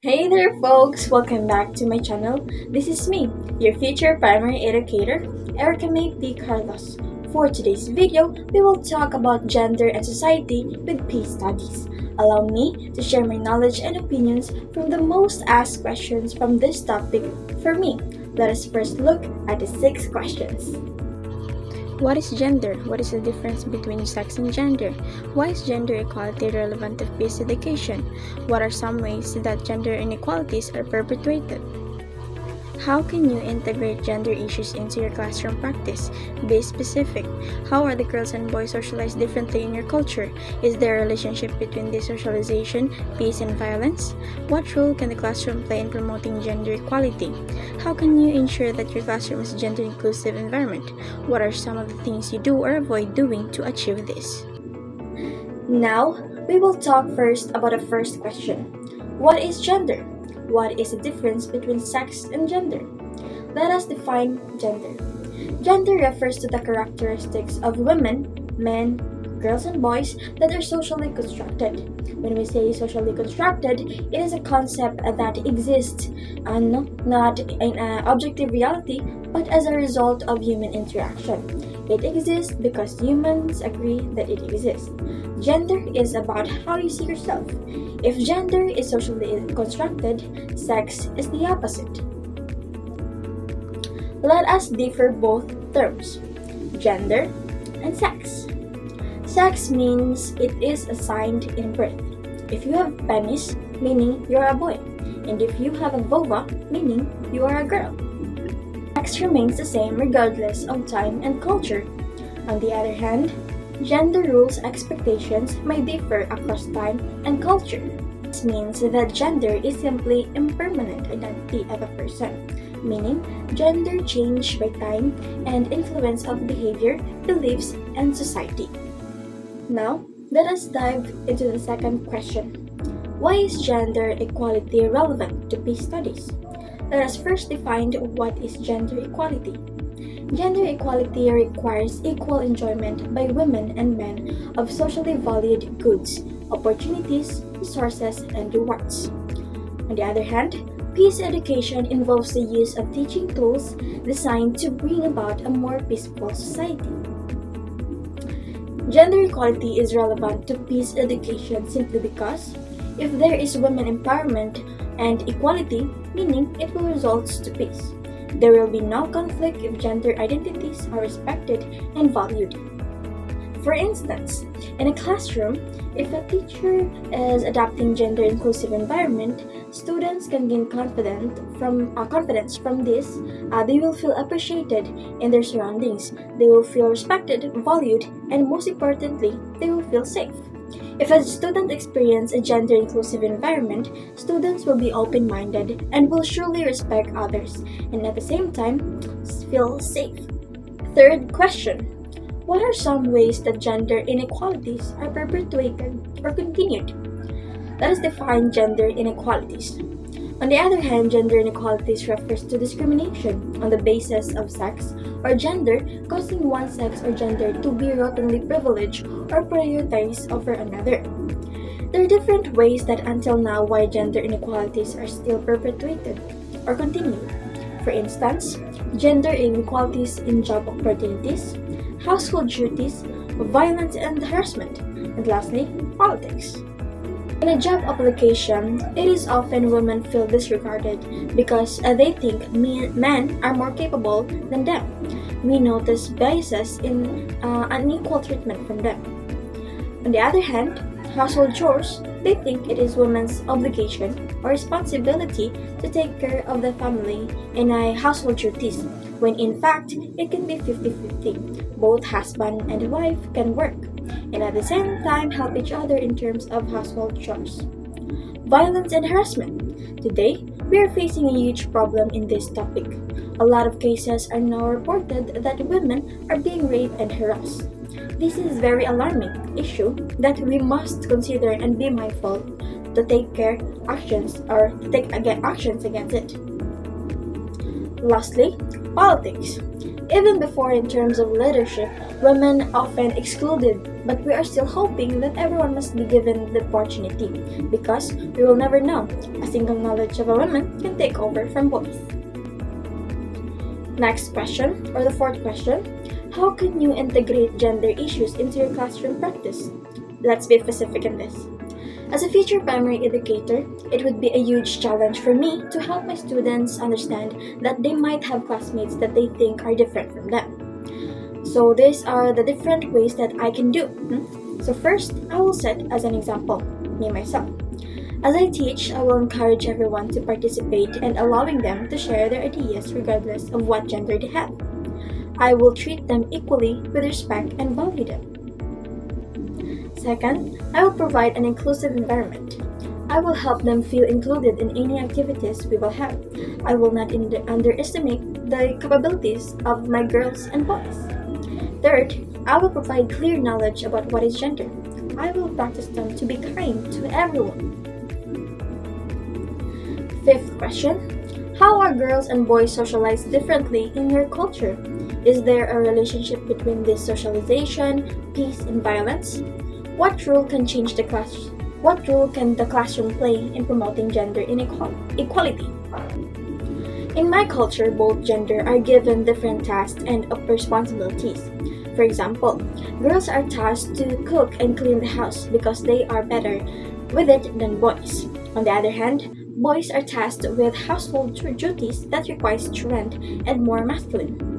Hey there, folks! Welcome back to my channel. This is me, your future primary educator, Erica May P. Carlos. For today's video, we will talk about gender and society with peace studies. Allow me to share my knowledge and opinions from the most asked questions from this topic for me. Let us first look at the 6 questions. What is gender? What is the difference between sex and gender? Why is gender equality relevant to peace education? What are some ways that gender inequalities are perpetuated? How can you integrate gender issues into your classroom practice? Be specific. How are the girls and boys socialized differently in your culture? Is there a relationship between desocialization, peace, and violence? What role can the classroom play in promoting gender equality? How can you ensure that your classroom is a gender-inclusive environment? What are some of the things you do or avoid doing to achieve this? Now, we will talk first about the first question. What is gender? What is the difference between sex and gender? Let us define gender. Gender refers to the characteristics of women, men, girls, and boys that are socially constructed. When we say socially constructed, it is a concept that exists not in an objective reality, but as a result of human interaction. It exists because humans agree that it exists. Gender is about how you see yourself. If gender is socially constructed, sex is the opposite. Let us differ both terms, gender and sex. Sex means it is assigned in birth. If you have penis, meaning you're a boy, and if you have a vulva, meaning you are a girl. Sex remains the same regardless of time and culture. On the other hand, gender rules expectations may differ across time and culture. This means that gender is simply impermanent identity of a person, meaning gender change by time and influence of behavior, beliefs, and society. Now, let us dive into the second question. Why is gender equality relevant to peace studies? Let us first define what is gender equality. Gender equality requires equal enjoyment by women and men of socially valued goods, opportunities, resources, and rewards. On the other hand, peace education involves the use of teaching tools designed to bring about a more peaceful society. Gender equality is relevant to peace education simply because if there is women empowerment and equality, meaning it will result to peace. There will be no conflict if gender identities are respected and valued. For instance, in a classroom, if a teacher is adopting gender-inclusive environment, students can gain confidence from this. They will feel appreciated in their surroundings. They will feel respected, valued, and most importantly, they will feel safe. If a student experiences a gender-inclusive environment, students will be open-minded and will surely respect others, and at the same time, feel safe. Third question. What are some ways that gender inequalities are perpetuated or continued? Let us define gender inequalities. On the other hand, gender inequalities refers to discrimination on the basis of sex or gender, causing one sex or gender to be routinely privileged or prioritized over another. There are different ways that until now why gender inequalities are still perpetuated or continued. For instance, gender inequalities in job opportunities, household duties, violence and harassment, and lastly, politics. In a job application, it is often women feel disregarded because they think men are more capable than them. We notice biases in unequal treatment from them. On the other hand, household chores, they think it is women's obligation or responsibility to take care of the family in household duties, when in fact it can be 50-50. Both husband and wife can work and at the same time help each other in terms of household chores. Violence and harassment. Today, we are facing a huge problem in this topic. A lot of cases are now reported that women are being raped and harassed. This is a very alarming issue that we must consider and be mindful to take actions against it. Lastly, politics. Even before, in terms of leadership, women often excluded, but we are still hoping that everyone must be given the opportunity because we will never know. A single knowledge of a woman can take over from boys. Next question, or the fourth question, how can you integrate gender issues into your classroom practice? Let's be specific in this. As a future primary educator, it would be a huge challenge for me to help my students understand that they might have classmates that they think are different from them. So these are the different ways that I can do. So first, I will set as an example, me myself. As I teach, I will encourage everyone to participate and allowing them to share their ideas regardless of what gender they have. I will treat them equally with respect and value them. Second, I will provide an inclusive environment. I will help them feel included in any activities we will have. I will not underestimate the capabilities of my girls and boys. Third, I will provide clear knowledge about what is gender. I will practice them to be kind to everyone. Fifth question, how are girls and boys socialized differently in your culture? Is there a relationship between this socialization, peace, and violence? What role can the classroom play in promoting gender equality? In my culture, both gender are given different tasks and responsibilities. For example, girls are tasked to cook and clean the house because they are better with it than boys. On the other hand, boys are tasked with household duties that require strength and more masculine.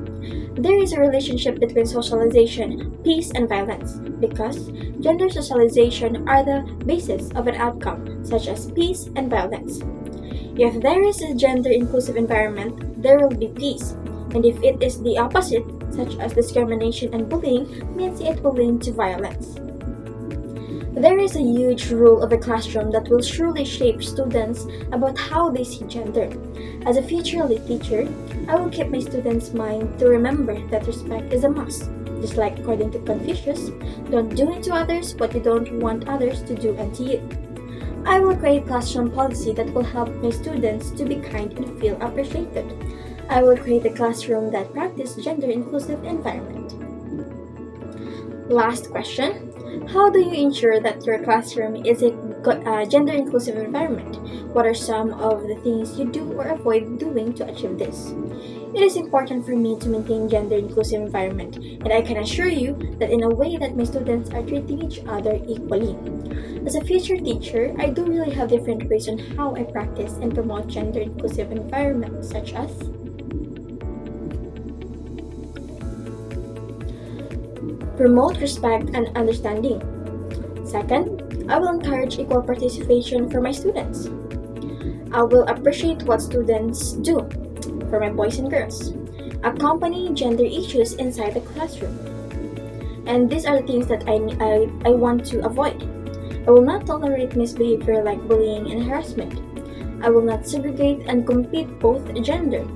There is a relationship between socialization, peace, and violence because gender socialization are the basis of an outcome such as peace and violence. If there is a gender-inclusive environment, there will be peace, and if it is the opposite, such as discrimination and bullying, means it will lead to violence. There is a huge role of a classroom that will surely shape students about how they see gender. As a future lit teacher, I will keep my students' mind to remember that respect is a must. Just like according to Confucius, don't do unto others what you don't want others to do unto you. I will create classroom policy that will help my students to be kind and feel appreciated. I will create a classroom that practices gender-inclusive environment. Last question. How do you ensure that your classroom is a gender-inclusive environment? What are some of the things you do or avoid doing to achieve this? It is important for me to maintain gender-inclusive environment, and I can assure you that in a way that my students are treating each other equally. As a future teacher, I do really have different ways on how I practice and promote gender-inclusive environment, such as promote respect and understanding. Second, I will encourage equal participation for my students. I will appreciate what students do for my boys and girls. Accompany gender issues inside the classroom. And these are the things that I want to avoid. I will not tolerate misbehavior like bullying and harassment. I will not segregate and compete both gender.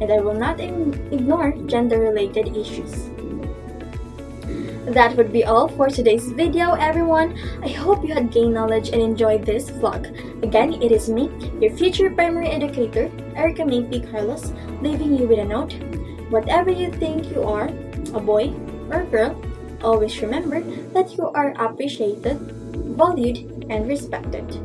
And I will not ignore gender-related issues. That would be all for today's video, everyone. I hope you had gained knowledge and enjoyed this vlog. Again, it is me, your future primary educator, Erica May P. Carlos, leaving you with a note. Whatever you think you are, a boy or a girl, always remember that you are appreciated, valued, and respected.